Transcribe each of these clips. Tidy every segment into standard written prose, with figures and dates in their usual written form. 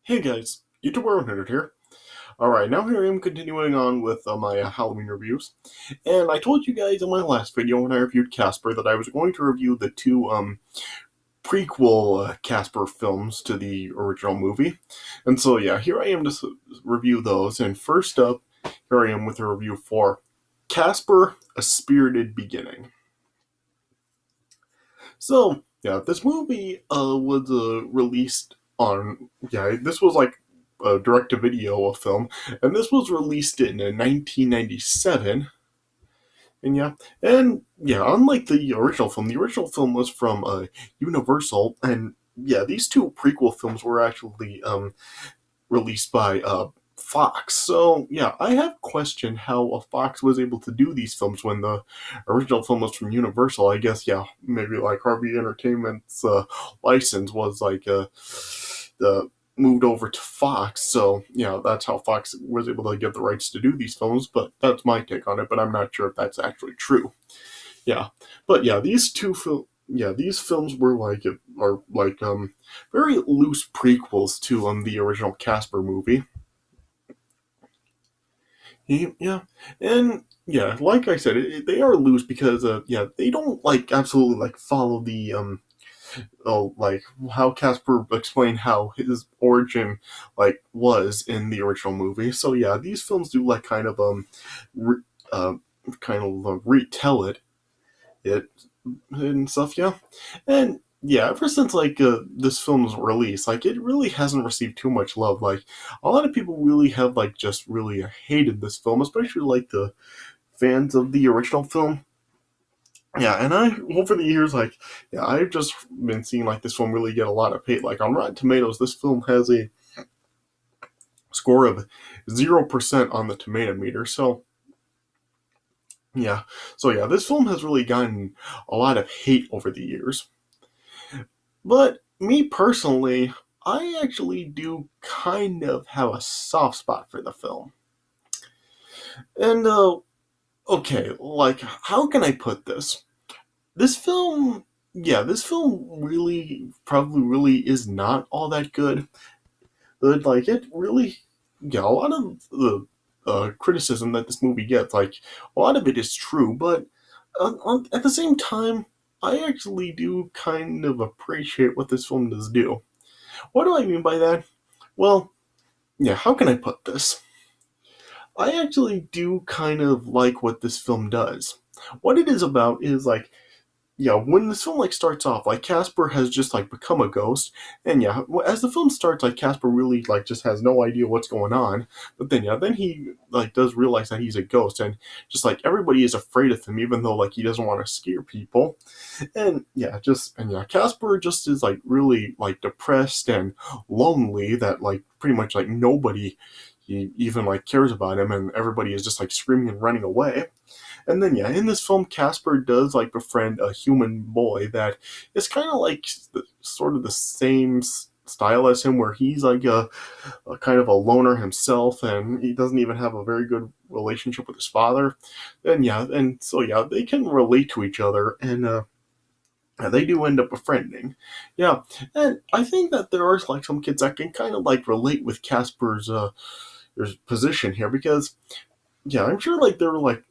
Hey guys, YouTuber Nerd here. Alright, now here I am continuing on with my Halloween reviews. And I told you guys in my last video when I reviewed Casper that I was going to review the two prequel Casper films to the original movie. And so yeah, here I am to review those. And first up, here I am with a review for Casper, A Spirited Beginning. So yeah, this movie was released on this was like a direct-to-video film, and this was released in 1997. And unlike the original film was from Universal, and yeah, these two prequel films were actually released by Fox. So yeah, I have questioned how Fox was able to do these films when the original film was from Universal. I guess yeah, maybe like Harvey Entertainment's license was like the moved over to Fox. So yeah, that's how Fox was able to get the rights to do these films. But that's my take on it. But I'm not sure if that's actually true. Yeah, but yeah, these films were like are like very loose prequels to the original Casper movie. Yeah, and yeah, like I said, they are loose because yeah, they don't like absolutely like follow the like how Casper explained how his origin like was in the original movie. So yeah, these films do like kind of re- uh, retell it and stuff. Yeah, and yeah, ever since like this film's release, like it really hasn't received too much love. Like a lot of people really have like just really hated this film, especially like the fans of the original film. Yeah, and I over the years, like yeah, I've just been seeing like this film really get a lot of hate. Like on Rotten Tomatoes, this film has a score of 0% on the tomato meter. Yeah, so yeah, this film has really gotten a lot of hate over the years. But me personally, I actually do kind of have a soft spot for the film. And okay, like how can I put this? This film, yeah, this film really probably really is not all that good. But like it really, yeah, a lot of the criticism that this movie gets, like a lot of it is true, but at the same time, I actually do kind of appreciate what this film does do. What do I mean by that? Well, yeah, how can I put this? I actually do kind of like what this film does. What it is about is like, yeah, when this film like starts off, like Casper has just like become a ghost, and yeah, as the film starts, like Casper really like just has no idea what's going on. But then yeah, then he like does realize that he's a ghost, and just like everybody is afraid of him, even though like he doesn't want to scare people. And Casper just is like really like depressed and lonely that like pretty much like nobody he even like cares about him, and everybody is just like screaming and running away. And then yeah, in this film, Casper does like befriend a human boy that is kind of like sort of the same style as him, where he's like a kind of a loner himself, and he doesn't even have a very good relationship with his father. And yeah, and so yeah, they can relate to each other, and they do end up befriending. Yeah, and I think that there are like some kids that can kind of like relate with Casper's position here because yeah, I'm sure like there were like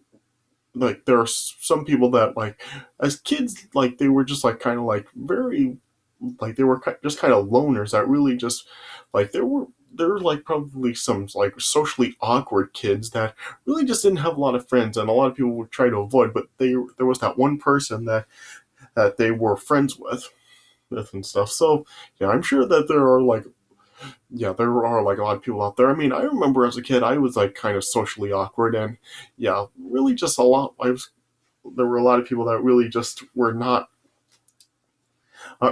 there are some people that like as kids like they were just like kind of like very like they were just kind of loners that really just like there were like probably some like socially awkward kids that really just didn't have a lot of friends, and a lot of people would try to avoid, but there was that one person that they were friends with and stuff. So yeah, I'm sure that there are like a lot of people out there. I mean, I remember as a kid, I was like kind of socially awkward, and yeah, really just a lot. There were a lot of people that really just were not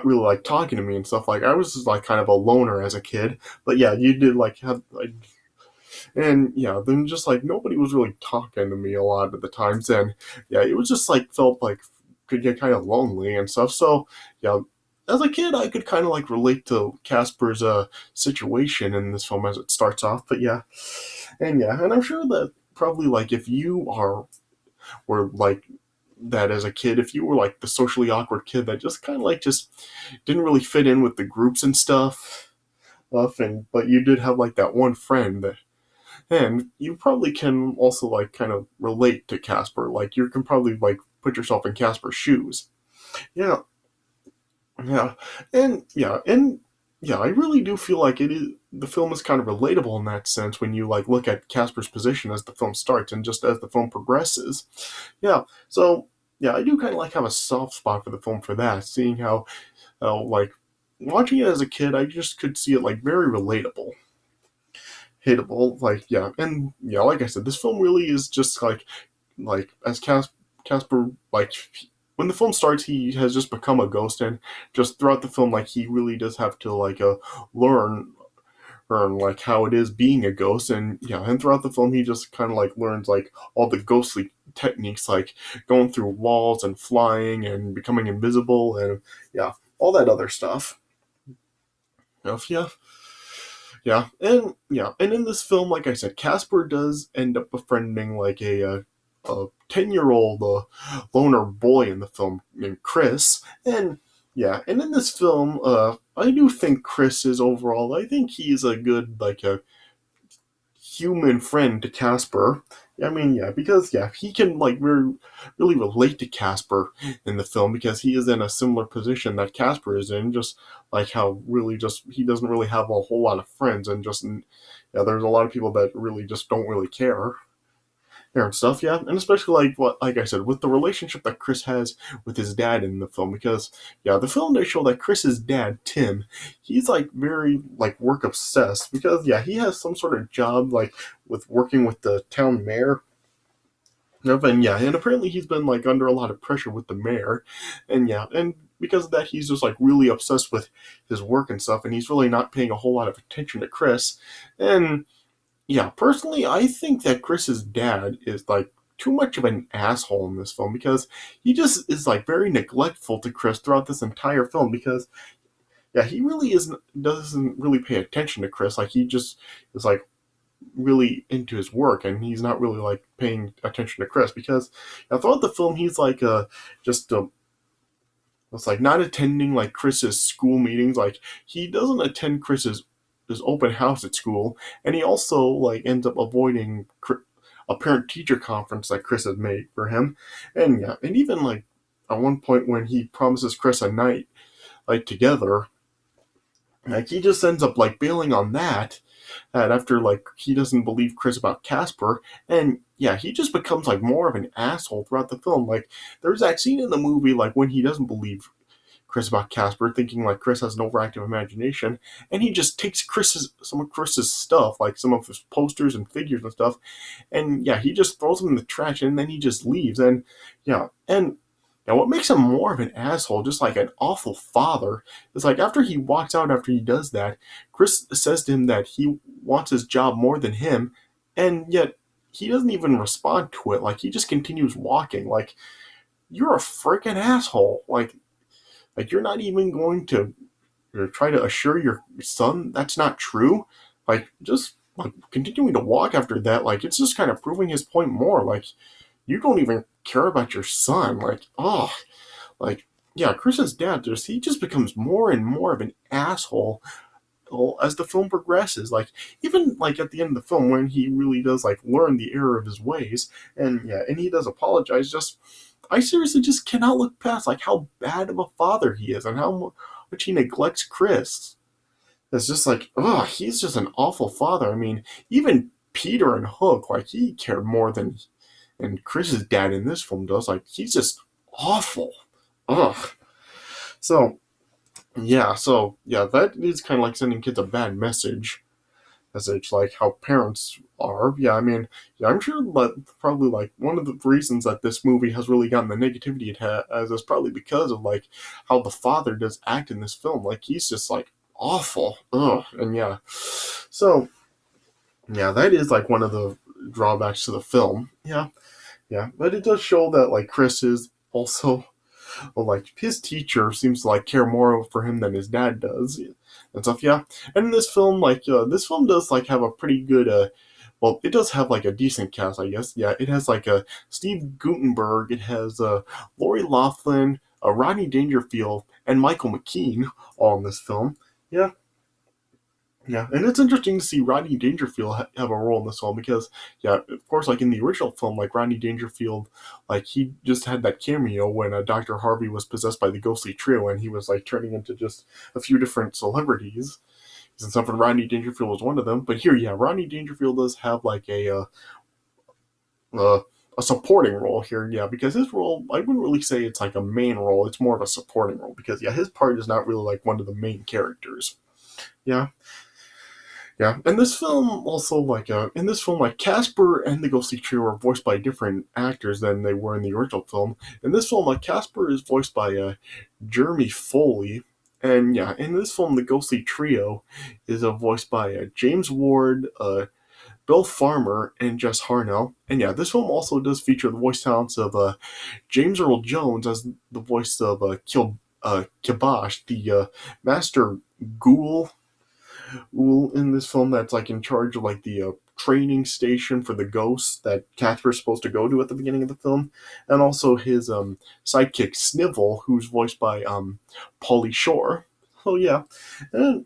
really like talking to me and stuff. Like I was just like kind of a loner as a kid. But yeah, you did like have like, and yeah, then just like nobody was really talking to me a lot of the times, and yeah, it was just like felt like could get kind of lonely and stuff. So yeah, as a kid, I could kind of like relate to Casper's situation in this film as it starts off. But yeah, and I'm sure that probably like if you are were like that as a kid, if you were like the socially awkward kid that just kind of like just didn't really fit in with the groups and stuff, and but you did have like that one friend that, and you probably can also like kind of relate to Casper. Like you can probably like put yourself in Casper's shoes. Yeah, yeah, and I really do feel like it is the film is kind of relatable in that sense when you like look at Casper's position as the film starts and just as the film progresses. Yeah, so yeah, I do kind of like have a soft spot for the film for that, seeing how like watching it as a kid, I just could see it like very relatable, hateable, like yeah, and yeah, like I said, this film really is just like as Casper like when the film starts, he has just become a ghost, and just throughout the film, like he really does have to like learn learn like how it is being a ghost, and yeah, and throughout the film, he just kind of like learns like all the ghostly techniques, like going through walls and flying and becoming invisible, and yeah, all that other stuff. Yeah, and in this film, like I said, Casper does end up befriending like a 10-year-old loner boy in the film named Chris, and yeah, and in this film, I do think Chris is overall. I think he's a good like a human friend to Casper. I mean, yeah, because yeah, he can like really relate to Casper in the film because he is in a similar position that Casper is in. Just like how really just he doesn't really have a whole lot of friends, and just yeah, there's a lot of people that really just don't really care and stuff. Yeah, and especially like I said, with the relationship that Chris has with his dad in the film, because yeah, the film they show that Chris's dad Tim, he's like very like work obsessed because yeah, he has some sort of job like with working with the town mayor. And yeah, and apparently he's been like under a lot of pressure with the mayor, and yeah, and because of that, he's just like really obsessed with his work and stuff, and he's really not paying a whole lot of attention to Chris. And yeah, personally, I think that Chris's dad is like too much of an asshole in this film because he just is like very neglectful to Chris throughout this entire film because yeah, he really isn't doesn't really pay attention to Chris. Like he just is like really into his work and he's not really like paying attention to Chris because throughout the film he's like just it's like not attending like Chris's school meetings. Like he doesn't attend Chris's his open house at school, and he also like ends up avoiding a parent teacher conference that Chris had made for him. And yeah, and even like at one point when he promises Chris a night like together, like he just ends up like bailing on that. And after like he doesn't believe Chris about Casper, and yeah, he just becomes like more of an asshole throughout the film. Like there's that scene in the movie like when he doesn't believe Chris about Casper, thinking like Chris has an overactive imagination, and he just takes some of Chris's stuff, like some of his posters and figures and stuff, and yeah, he just throws them in the trash, and then he just leaves, and yeah, and what makes him more of an asshole, just like an awful father, is like after he walks out after he does that, Chris says to him that he wants his job more than him, and yet he doesn't even respond to it. Like he just continues walking. Like you're a freaking asshole. Like you're not even going to try to assure your son that's not true. Like just like continuing to walk after that, like it's just kind of proving his point more. Like you don't even care about your son. Like oh, like yeah, Chris's dad just he just becomes more and more of an asshole as the film progresses. Like even like at the end of the film when he really does like learn the error of his ways, and yeah, and he does apologize. Just I seriously just cannot look past like how bad of a father he is and how much he neglects Chris. It's just like, oh, he's just an awful father. I mean, even Peter and Hook, like he cared more than Chris's dad in this film does. Like he's just awful. Ugh. So yeah, that is kind of like sending kids a bad message like how parents are. Yeah, I mean, yeah, I'm sure that probably like one of the reasons that this movie has really gotten the negativity it has is probably because of like how the father does act in this film. Like he's just like awful. Ugh. And yeah, so yeah, that is like one of the drawbacks to the film. Yeah, but it does show that like Chris is also well, like his teacher seems to like care more for him than his dad does and stuff. Yeah, and in this film, like this film does like have a pretty good well, it does have like a decent cast, I guess. Yeah, it has like Steve Guttenberg, it has Lori Loughlin, Rodney Dangerfield, and Michael McKean all in this film. Yeah, Yeah, and it's interesting to see Rodney Dangerfield have a role in this film because, yeah, of course, like in the original film, like Rodney Dangerfield, like he just had that cameo when Dr. Harvey was possessed by the ghostly trio, and he was like turning into just a few different celebrities. And something Rodney Dangerfield was one of them. But here, yeah, Rodney Dangerfield does have like uh, a supporting role here, yeah, because his role, I wouldn't really say it's like a main role. It's more of a supporting role because, yeah, his part is not really like one of the main characters. Yeah, yeah, and this film also like in this film like Casper and the Ghostly Trio are voiced by different actors than they were in the original film. In this film, like Casper is voiced by Jeremy Foley, and yeah, in this film the Ghostly Trio is voiced by James Ward, Bill Farmer, and Jess Harnell. And yeah, this film also does feature the voice talents of James Earl Jones as the voice of Kibosh, the master ghoul in this film that's like in charge of like the training station for the ghosts that Casper's supposed to go to at the beginning of the film, and also his sidekick Snivel, who's voiced by Pauly Shore. So yeah, and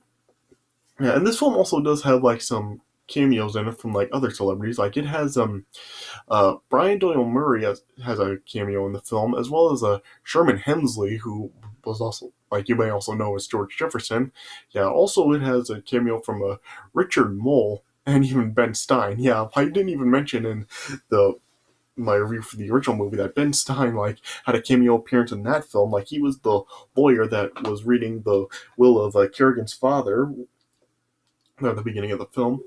yeah, and this film also does have like some cameos in it from like other celebrities. Like it has Brian Doyle Murray has a cameo in the film, as well as Sherman Hemsley, who was also, like you may also know as George Jefferson. Yeah, also it has a cameo from Richard Mole and even Ben Stein. Yeah, I didn't even mention in the my review for the original movie that Ben Stein like had a cameo appearance in that film. Like he was the lawyer that was reading the will of Kerrigan's father at the beginning of the film.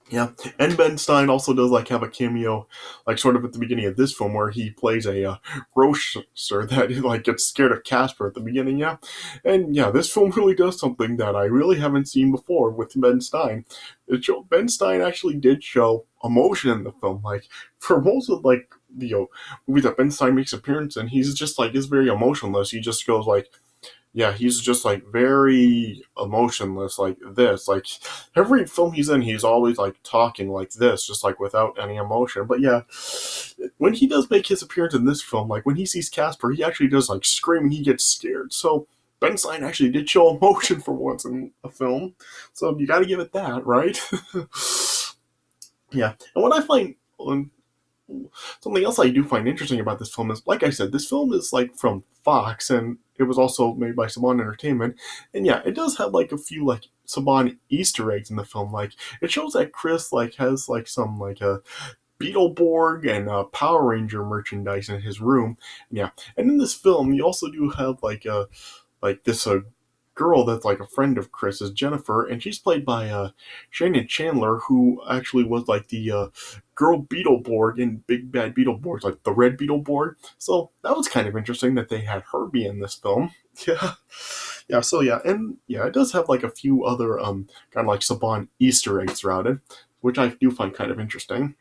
Yeah, and Ben Stein also does like have a cameo, like sort of at the beginning of this film, where he plays a grocer that like gets scared of Casper at the beginning. Yeah, and yeah, this film really does something that I really haven't seen before with Ben Stein. Ben Stein actually did show emotion in the film, like for most of like the movie that Ben Stein makes appearance in, he's just like is very emotionless. He just goes like, yeah, he's just like very emotionless, like this. Like every film he's in, he's always like talking like this, just like without any emotion. But yeah, when he does make his appearance in this film, like when he sees Casper, he actually does like scream and he gets scared. So Ben Stein actually did show emotion for once in a film. So you got to give it that, right? Yeah, and what I find something else I do find interesting about this film is, like I said, this film is like from Fox, and it was also made by Saban Entertainment. And yeah, it does have like a few like Saban Easter eggs in the film. Like it shows that Chris like has like some like a Beetleborg and Power Ranger merchandise in his room. Yeah, and in this film, you also do have like this girl that's like a friend of Chris's, Jennifer, and she's played by Shannon Chandler, who actually was like the girl Beetleborg in Big Bad Beetleborg, like the red Beetleborg. So that was kind of interesting that they had her be in this film. Yeah, yeah. So yeah, and yeah, it does have like a few other kind of like Saban Easter eggs throughout it, which I do find kind of interesting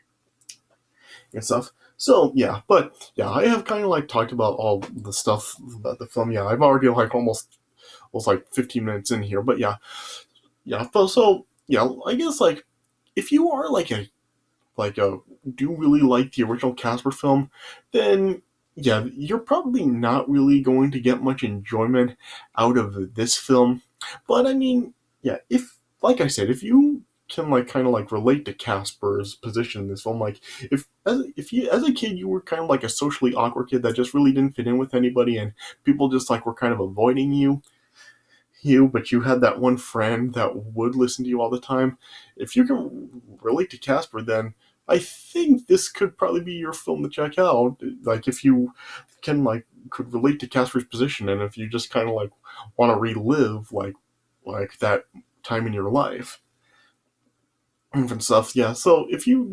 and stuff. So yeah, but yeah, I have kind of like talked about all the stuff about the film. Yeah, I've already like almost was like 15 minutes in here, but yeah, yeah. So yeah, I guess like if you are like a do really like the original Casper film, then yeah, you're probably not really going to get much enjoyment out of this film. But I mean, yeah, if like I said, if you can like kind of like relate to Casper's position in this film, like if you as a kid you were kind of like a socially awkward kid that just really didn't fit in with anybody, and people just like were kind of avoiding but you had that one friend that would listen to you all the time. If you can relate to Casper, then I think this could probably be your film to check out. Like if you can like could relate to Casper's position, and if you just kind of like want to relive like that time in your life and stuff. Yeah. So if you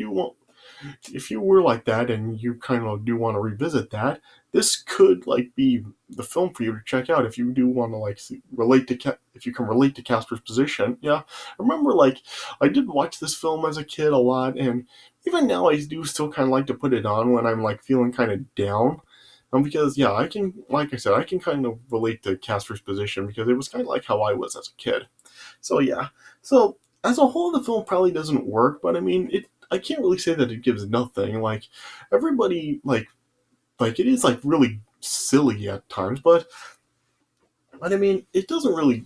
were like that and you kind of do want to revisit that, this could like be the film for you to check out if you do want to like relate to if you can relate to Casper's position. Yeah, I remember like I did watch this film as a kid a lot, and even now I do still kind of like to put it on when I'm like feeling kind of down. Because yeah, I can like I said I can kind of relate to Casper's position because it was kind of like how I was as a kid. So yeah, so as a whole, the film probably doesn't work, but I mean, it. I can't really say that it gives nothing. Like everybody, like it is like really silly at times, but But I mean, it doesn't really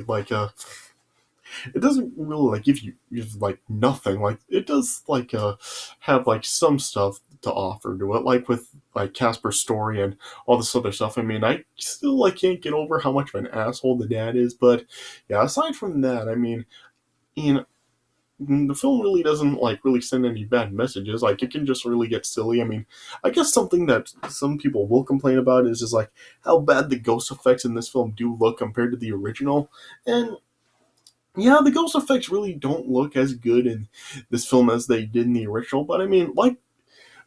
like it doesn't really like give like nothing. Like it does like have like some stuff to offer to it, like with like Casper's story and all this other stuff. I mean, I still like can't get over how much of an asshole the dad is, but yeah, aside from that, I mean, you know, the film really doesn't like really send any bad messages. Like it can just really get silly. I mean, I guess something that some people will complain about is just like how bad the ghost effects in this film do look compared to the original. And yeah, the ghost effects really don't look as good in this film as they did in the original. But I mean, like,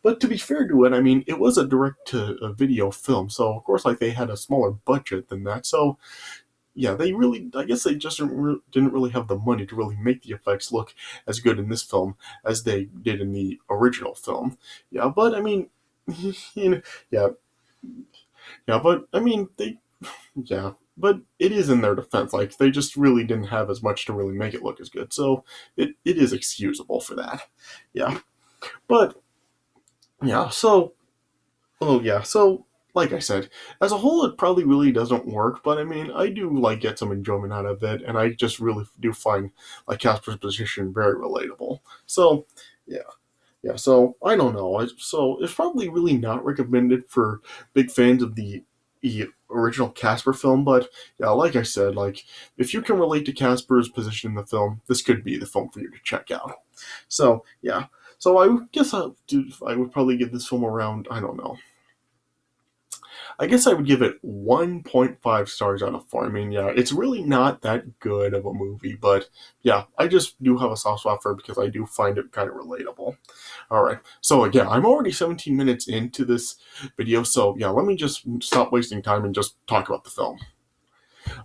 but to be fair to it, I mean, it was a direct to a video film, so of course, like they had a smaller budget than that. So yeah, they really, I guess they just didn't really have the money to really make the effects look as good in this film as they did in the original film. Yeah, but I mean, you know, yeah, yeah, but I mean, yeah, but it is in their defense. Like they just really didn't have as much to really make it look as good, so it is excusable for that. Yeah, but yeah, so oh yeah, so like I said, as a whole, it probably really doesn't work. But I mean, I do like get some enjoyment out of it, and I just really do find like Casper's position very relatable. So yeah, yeah. So I don't know. So it's probably really not recommended for big fans of the original Casper film. But yeah, like I said, like if you can relate to Casper's position in the film, this could be the film for you to check out. So yeah. So I guess I would probably give this film around, I don't know, I guess I would give it 1.5 stars out of 4. I mean, yeah, it's really not that good of a movie, but yeah, I just do have a soft spot for it because I do find it kind of relatable. All right, so again, I'm already 17 minutes into this video, so yeah, let me just stop wasting time and just talk about the film.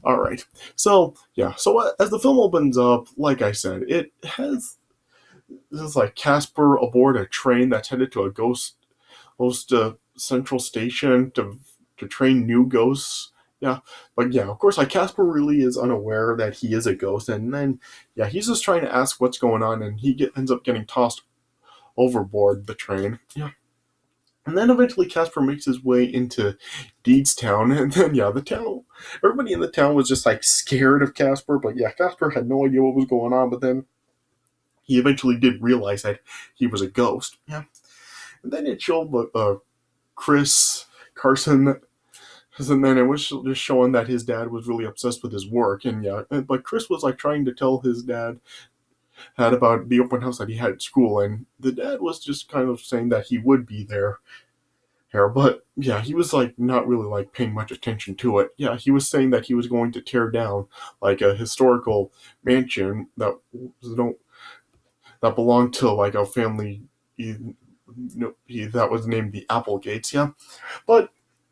All right, so yeah, so as the film opens up, like I said, it has this is like Casper aboard a train that's headed to a ghost central station to train new ghosts. Yeah, but yeah, of course, like Casper really is unaware that he is a ghost, and then yeah, he's just trying to ask what's going on, and ends up getting tossed overboard the train. Yeah. And then eventually Casper makes his way into Deedstown, and then yeah, everybody in the town was just like scared of Casper, but yeah, Casper had no idea what was going on, but then he eventually did realize that he was a ghost. Yeah. And then it showed Chris Carson, and then it was just showing that his dad was really obsessed with his work, and yeah, but Chris was like trying to tell his dad had about the open house that he had at school, and the dad was just kind of saying that he would be there, but yeah, he was like not really like paying much attention to it. Yeah, he was saying that he was going to tear down like a historical mansion that belonged to like a family. That was named the Applegates. Yeah, but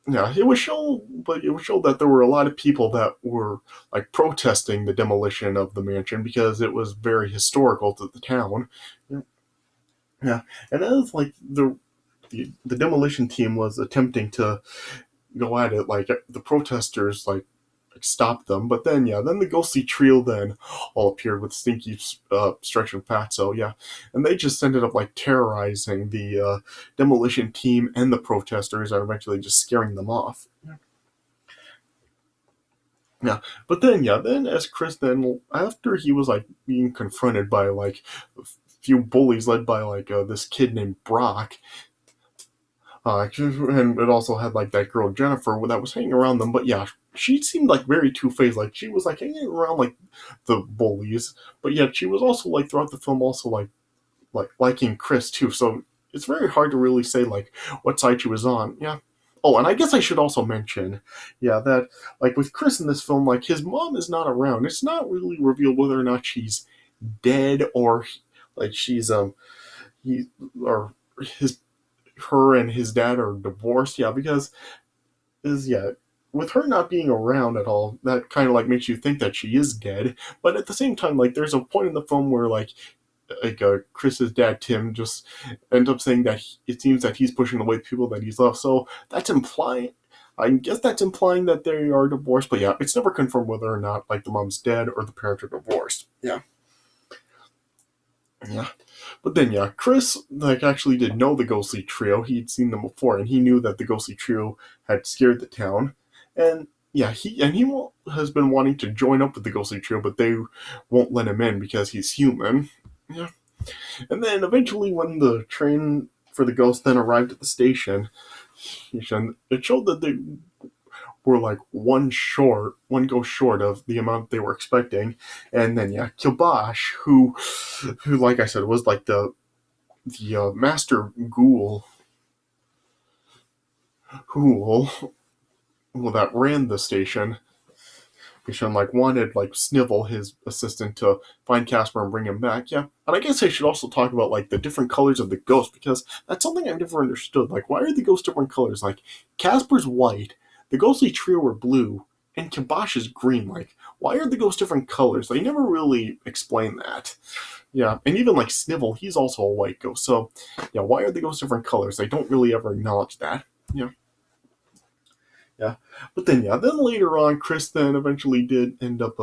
yeah, it was show that there were a lot of people that were like protesting the demolition of the mansion because it was very historical to the town. Yeah, and as like the demolition team was attempting to go at it, like the protesters like stopped them, but then yeah, then the ghostly trio then all appeared with Stinky, Stretch, and Fatso. Yeah, and they just ended up like terrorizing the demolition team and the protesters, and eventually just scaring them off. Yeah, but then yeah, then as Chris then after he was like being confronted by like a few bullies led by like this kid named Brock, and it also had like that girl Jennifer that was hanging around them. But yeah, she seemed like very two faced. Like she was like hanging around like the bullies, but yet she was also like throughout the film also like liking Chris too. So it's very hard to really say like what side she was on. Yeah. Oh, and I guess I should also mention, yeah, that like with Chris in this film, like his mom is not around. It's not really revealed whether or not she's dead or like she's he or his her and his dad are divorced. Yeah, because is yeah, with her not being around at all, that kind of like makes you think that she is dead. But at the same time, like there's a point in the film where Chris's dad Tim just ends up saying that it seems that he's pushing away the people that he's loved. So that's implying. I guess that's implying that they are divorced, but yeah, it's never confirmed whether or not like the mom's dead or the parents are divorced. Yeah, yeah. But then, yeah, Chris like actually did know the ghostly trio. He'd seen them before, and he knew that the ghostly trio had scared the town. And yeah, he has been wanting to join up with the ghostly trio, but they won't let him in because he's human. Yeah, and then eventually, when the train for the ghost then arrived at the station, it showed that they were like one ghost short of the amount they were expecting. And then yeah, Kibosh, who like I said was like the master ghoul that ran the station. Mission like wanted like Snivel, his assistant, to find Casper and bring him back. Yeah, and I guess I should also talk about like the different colors of the ghost, because that's something I've never understood. Like, why are the ghosts different colors? Like, Casper's white, the ghostly trio are blue, and Kibosh is green. Like, why are the ghosts different colors? They never really explain that. Yeah, and even like Snivel, he's also a white ghost. So, yeah, why are the ghosts different colors? They don't really ever acknowledge that. Yeah. Yeah, but then yeah, then later on, Chris then eventually did end up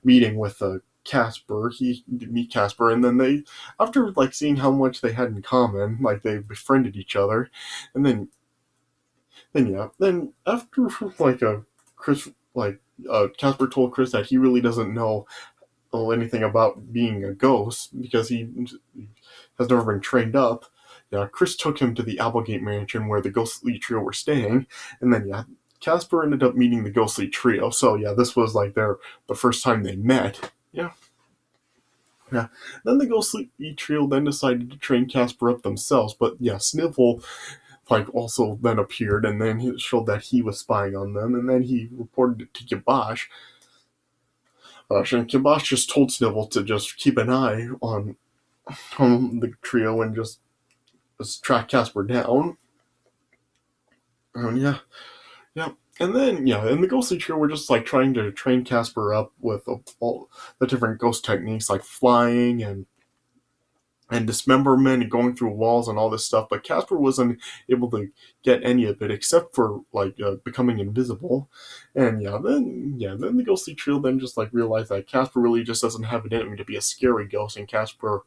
meeting with Casper. He did meet Casper, and then they, after like seeing how much they had in common, like they befriended each other, and then yeah, then after like Chris like Casper told Chris that he really doesn't know anything about being a ghost because he has never been trained up. Yeah, Chris took him to the Applegate mansion where the ghostly trio were staying, and then yeah, Casper ended up meeting the ghostly trio. So yeah, this was like the first time they met. Yeah. Yeah. Then the ghostly trio then decided to train Casper up themselves, but yeah, Snivel like also then appeared, and then he showed that he was spying on them, and then he reported it to Kibosh. And Kibosh just told Snivel to just keep an eye on the trio and just track Casper down. And yeah, yeah. And then, yeah, and the ghostly trio were just like trying to train Casper up with all the different ghost techniques, like flying and dismemberment and going through walls and all this stuff. But Casper wasn't able to get any of it except for like becoming invisible. And then the ghostly trio then just like realized that Casper really just doesn't have it in him to be a scary ghost, and Casper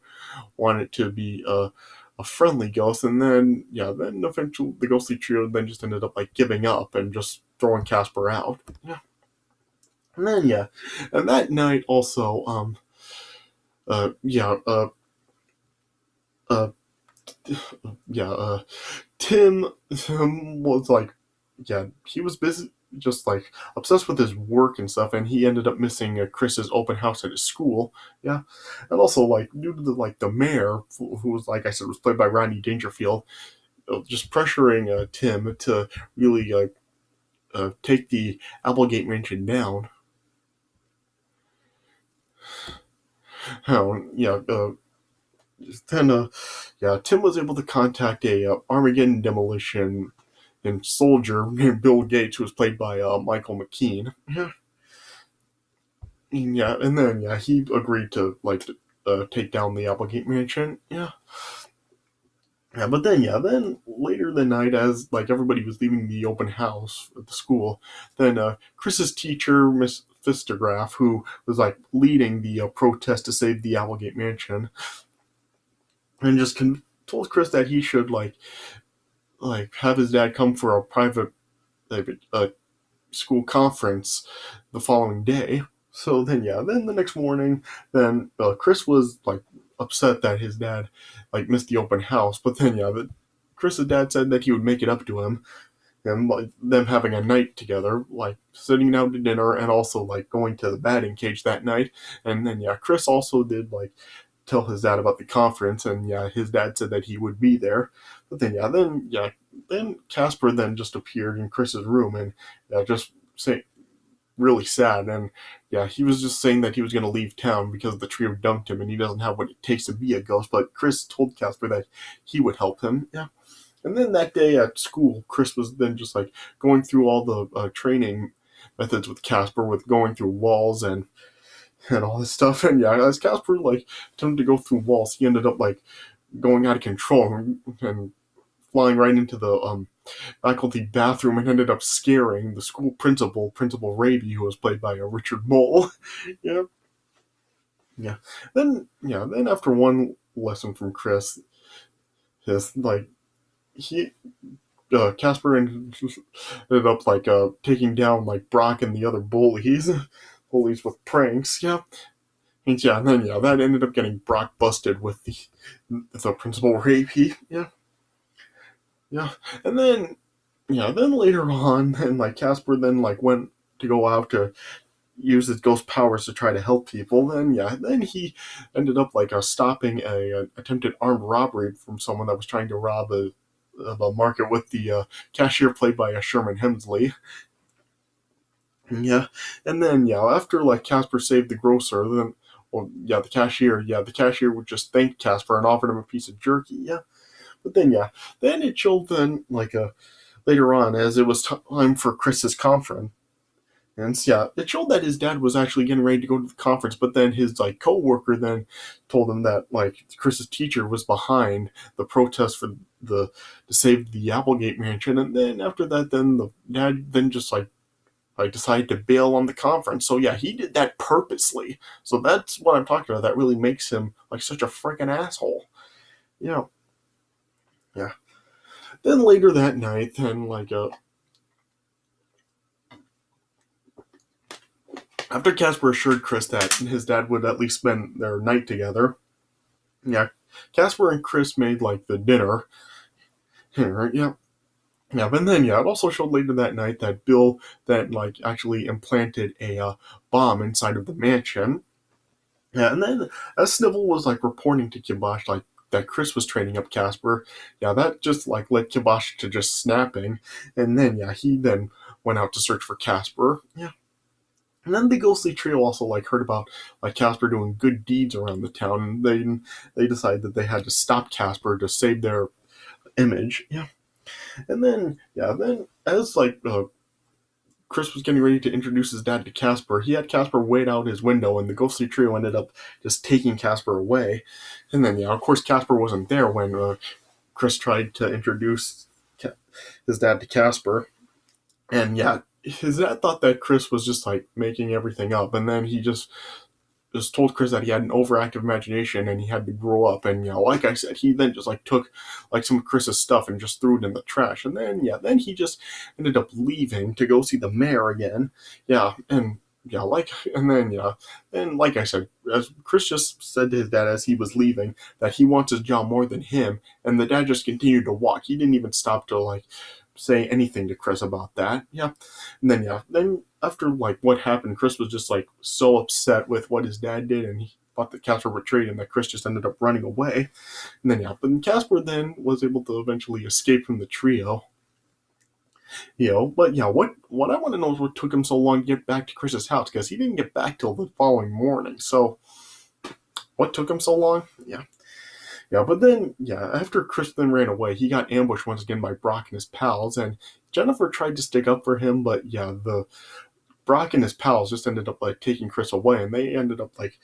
wanted to be a friendly ghost. And then then eventually the ghostly trio then just ended up like giving up and just throwing Casper out. Yeah. And then and that night also uh yeah uh uh yeah Tim was like, he was busy, just like obsessed with his work and stuff, and he ended up missing Chris's open house at his school. Yeah, and also like due to the mayor, who was like I said was played by Rodney Dangerfield, just pressuring Tim to really take the Applegate mansion down. Yeah, then Tim was able to contact a Armageddon demolition and soldier named Bill Gates, who was played by Michael McKean. Yeah, and then he agreed to like take down the Applegate mansion. Yeah. Yeah, but then later the night, as like everybody was leaving the open house at the school, then Chris's teacher, Miss Fistergraph, who was like leading the protest to save the Applegate mansion, and just told Chris that he should like have his dad come for a private like, school conference the following day. So then then the next morning, then Chris was like upset that his dad like missed the open house, but then Chris's dad said that he would make it up to him, and like them having a night together, like sitting down to dinner and also like going to the batting cage that night. And then Chris also did like tell his dad about the conference, and his dad said that he would be there. But then Casper then just appeared in Chris's room, and just say really sad. And he was just saying that he was going to leave town because the trio dumped him and he doesn't have what it takes to be a ghost. But Chris told Casper that he would help him. Yeah. And then that day at school, Chris was then just like going through all the training methods with Casper, with going through walls and all this stuff. And as Casper like attempted to go through walls, he ended up like going out of control and flying right into the faculty bathroom and ended up scaring the school principal, Principal Raby, who was played by Richard Mole. yeah, yeah. Then after one lesson from Chris, his like he Casper ended up like taking down like Brock and the other bullies with pranks. Yeah, and then that ended up getting Brock busted with the principal rapey. Yeah, yeah, and then then later on, and like Casper then like went to go out to use his ghost powers to try to help people. Then he ended up like stopping a attempted armed robbery from someone that was trying to rob a market with the cashier played by Sherman Hemsley. Yeah, and then after like Casper saved the grocer, then the cashier would just thank Casper and offered him a piece of jerky. Yeah, but then it chilled. Then like later on, as it was time for Chris's conference. And it showed that his dad was actually getting ready to go to the conference, but then his like coworker then told him that like Chris's teacher was behind the protest for the to save the Applegate mansion, and then after that, then the dad then just like decided to bail on the conference. So he did that purposely. So that's what I'm talking about. That really makes him like such a freaking asshole. Yeah, yeah. Then later that night, then like after Casper assured Chris that his dad would at least spend their night together, yeah, Casper and Chris made like the dinner. Yeah, yeah, but then it also showed later that night that Bill that like actually implanted a bomb inside of the mansion. Yeah, and then as Snivel was like reporting to Kibosh like that Chris was training up Casper, that just like led Kibosh to just snapping, and then he then went out to search for Casper. Yeah. And then the ghostly trio also like heard about like Casper doing good deeds around the town, and they decided that they had to stop Casper to save their image. Yeah, and then as like Chris was getting ready to introduce his dad to Casper, he had Casper wait out his window, and the ghostly trio ended up just taking Casper away. And then of course Casper wasn't there when Chris tried to introduce his dad to Casper, and his dad thought that Chris was just like making everything up, and then he just told Chris that he had an overactive imagination and he had to grow up. And like I said, he then just like took like some of Chris's stuff and just threw it in the trash. And then he just ended up leaving to go see the mayor again. Yeah, and and like I said, as Chris just said to his dad as he was leaving that he wants his job more than him, and the dad just continued to walk. He didn't even stop to like say anything to Chris about that. Yeah, and then after like what happened, Chris was just like so upset with what his dad did, and he thought that Casper betrayed him. That Chris just ended up running away, and then but Casper then was able to eventually escape from the trio. But what I want to know is what took him so long to get back to Chris's house, because he didn't get back till the following morning. So what took him so long? Yeah, but then, after Chris then ran away, he got ambushed once again by Brock and his pals, and Jennifer tried to stick up for him, but the Brock and his pals just ended up like taking Chris away, and they ended up like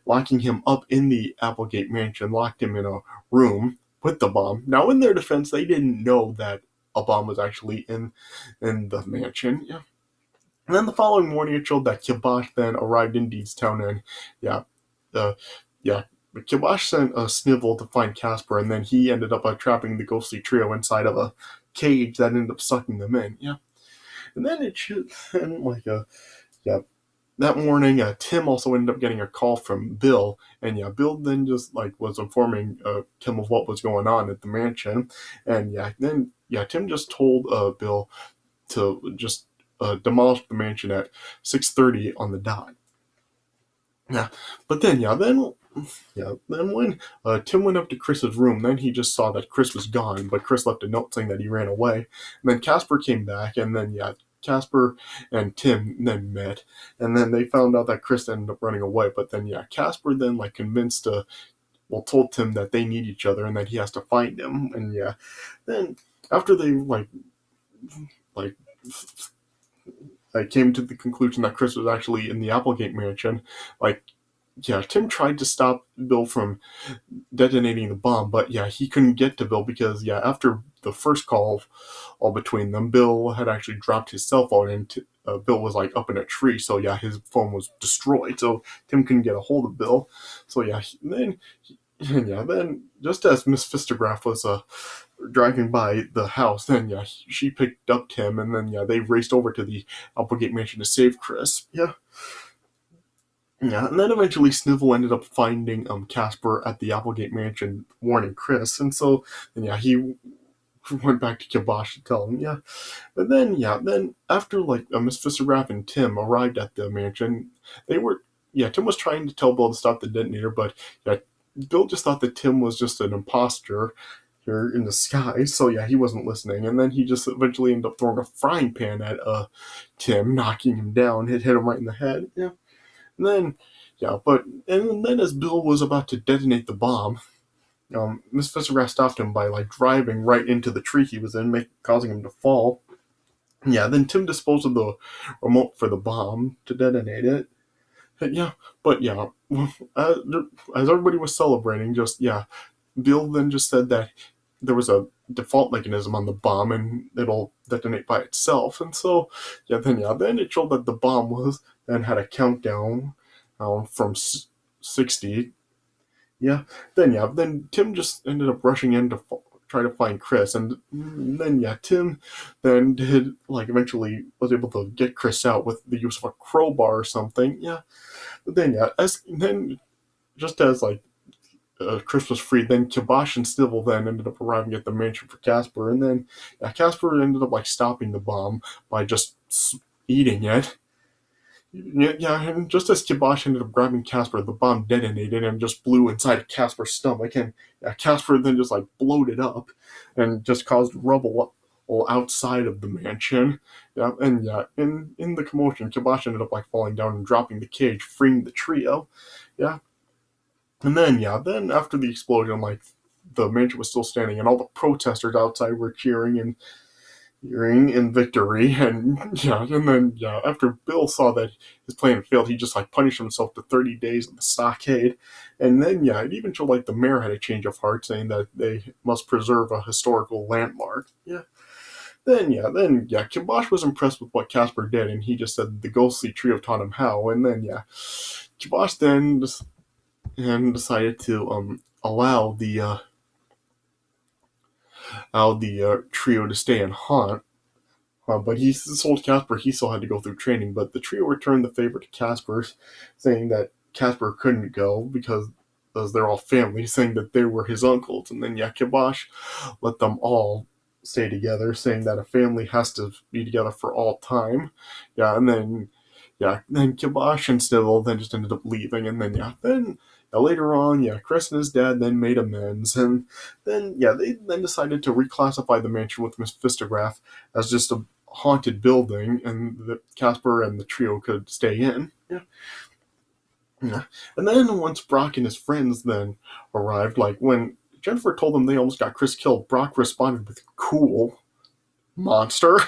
locking him up in the Applegate mansion, locked him in a room with the bomb. Now, in their defense, they didn't know that a bomb was actually in the mansion. Yeah. And then the following morning, it showed that Kibosh then arrived in Deedstown, and yeah, uh, yeah. But Kibosh sent a Snivel to find Casper, and then he ended up trapping the ghostly trio inside of a cage that ended up sucking them in. Yeah, and then it should, and like yeah, that morning, Tim also ended up getting a call from Bill, and Bill then just like was informing Tim of what was going on at the mansion, and then Tim just told Bill to just demolish the mansion at 6:30 on the dot. Yeah, but then when Tim went up to Chris's room, then he just saw that Chris was gone, but Chris left a note saying that he ran away. And then Casper came back, and then Casper and Tim then met, and then they found out that Chris ended up running away. But then Casper then like convinced told Tim that they need each other and that he has to find him. And then after they like I came to the conclusion that Chris was actually in the Applegate mansion, like Tim tried to stop Bill from detonating the bomb, but he couldn't get to Bill because after the first call all between them, Bill had actually dropped his cell phone, and Bill was like up in a tree, so his phone was destroyed, so Tim couldn't get a hold of Bill. So then just as Miss Fistograph was driving by the house, then yeah, she picked up Tim, and then yeah, they raced over to the Applegate mansion to save Chris. Yeah. Yeah, and then eventually Snivel ended up finding Casper at the Applegate mansion, warning Chris, and so then yeah, he went back to Kibosh to tell him, yeah. But then, yeah, then after like Miss Fissergraff and Tim arrived at the mansion, they were, yeah, Tim was trying to tell Bill to stop the detonator, but yeah, Bill just thought that Tim was just an imposter here in disguise, so yeah, he wasn't listening, and then he just eventually ended up throwing a frying pan at Tim, knocking him down, hit him right in the head, yeah. And then, yeah, and then as Bill was about to detonate the bomb, Miss Fissergrass stopped him by like driving right into the tree he was in, causing him to fall. Yeah, then Tim disposed of the remote for the bomb to detonate it. Yeah, but yeah, as, as everybody was celebrating, just yeah, Bill then just said that there was a default mechanism on the bomb and it'll detonate by itself. And so then it showed that the bomb was then had a countdown from 60. Then Tim just ended up rushing in to try to find Chris, and then yeah, Tim then did like eventually was able to get Chris out with the use of a crowbar or something. Yeah, but then yeah, as then just as like Chris was free, then Kibosh and Snivel then ended up arriving at the mansion for Casper, and then yeah, Casper ended up like stopping the bomb by just eating it. Yeah, and just as Kibosh ended up grabbing Casper, the bomb detonated and just blew inside Casper's stomach, and yeah, Casper then just like bloated up and just caused rubble all outside of the mansion. In the commotion, Kibosh ended up like falling down and dropping the cage, freeing the trio. Yeah, and then after the explosion, like the mansion was still standing, and all the protesters outside were cheering and in victory, and then after Bill saw that his plan had failed, he just like punished himself to 30 days in the stockade, and then yeah, it even showed like the mayor had a change of heart, saying that they must preserve a historical landmark. Kibosh was impressed with what Casper did, and he just said the ghostly trio taught him how, and then yeah, Kibosh then decided to allow the trio to stay and haunt. But he told Casper he still had to go through training. But the trio returned the favor to Casper, saying that Casper couldn't go because as they're all family, saying that they were his uncles. And then Kibosh let them all stay together, saying that a family has to be together for all time. Then Kibosh and Snivel then just ended up leaving, and then later on, Chris and his dad then made amends, and then they then decided to reclassify the mansion with Miss Fissergraff as just a haunted building, and that Casper and the trio could stay in. Yeah. And then once Brock and his friends then arrived, like when Jennifer told them they almost got Chris killed, Brock responded with "Cool, monster."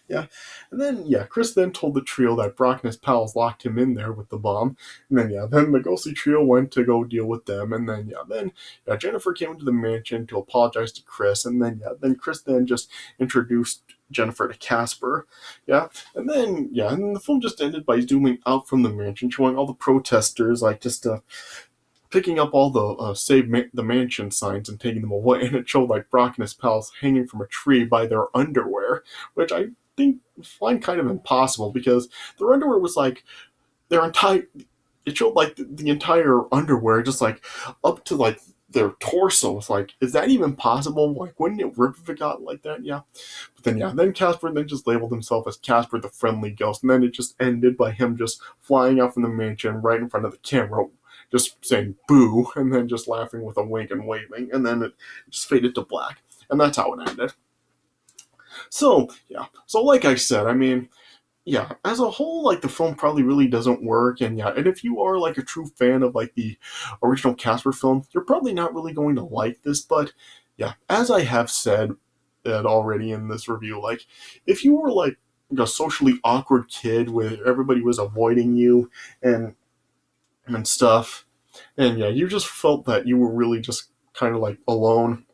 Yeah. And then Chris then told the trio that Brock and his pals locked him in there with the bomb. And then the ghostly trio went to go deal with them. And then Jennifer came into the mansion to apologize to Chris. And then Chris then just introduced Jennifer to Casper. And then the film just ended by zooming out from the mansion, showing all the protesters like just picking up all the save the mansion signs and taking them away, and it showed like Brock and his pals hanging from a tree by their underwear, which I find kind of impossible because their underwear was like their entire. It showed like the entire underwear just like up to like their torso. It's like, is that even possible? Like, wouldn't it rip if it got like that? Yeah. But then Casper then just labeled himself as Casper the Friendly Ghost, and then it just ended by him just flying out from the mansion right in front of the camera, just saying boo, and then just laughing with a wink and waving, and then it just faded to black. And that's how it ended. So like I said, I mean, as a whole, like the film probably really doesn't work, and if you are like a true fan of like the original Casper film, you're probably not really going to like this, but as I have said already in this review, like if you were like a socially awkward kid where everybody was avoiding you and stuff, and you just felt that you were really just kind of like alone,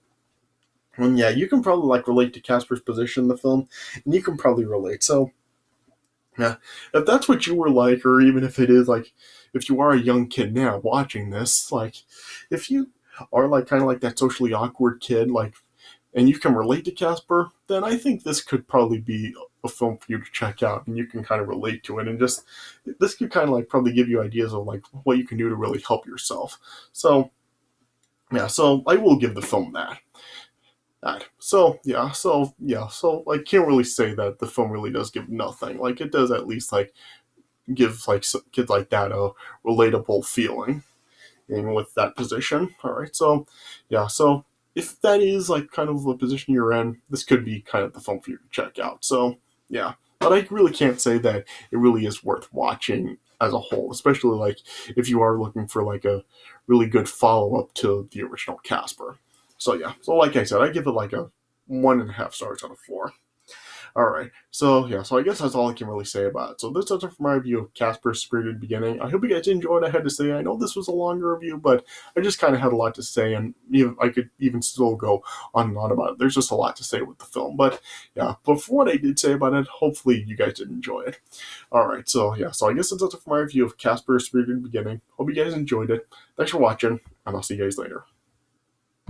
and you can probably like relate to Casper's position in the film, and you can probably relate. So if that's what you were like, or even if it is like, if you are a young kid now watching this, like if you are like kind of like that socially awkward kid, like and you can relate to Casper, then I think this could probably be a film for you to check out, and you can kind of relate to it, and just this could kind of like probably give you ideas of like what you can do to really help yourself. So yeah, so I will give the film that. So I can't really say that the film really does give nothing. Like it does at least like give like kids like that a relatable feeling in with that position. All right, so yeah, so if that is like kind of the position you're in, this could be kind of the film for you to check out. So yeah, but I really can't say that it really is worth watching as a whole, especially like if you are looking for like a really good follow up to the original Casper. So yeah, so like I said, I give it like a 1.5 stars out of 4. All right. So yeah. So I guess that's all I can really say about it. So this is it for my review of Casper's Spirited Beginning. I hope you guys enjoyed what I had to say. I know this was a longer review, but I just kind of had a lot to say, and I could even still go on and on about it. There's just a lot to say with the film, but yeah. But for what I did say about it, hopefully you guys did enjoy it. All right. So yeah. So I guess that's it for my review of Casper's Spirited Beginning. Hope you guys enjoyed it. Thanks for watching, and I'll see you guys later.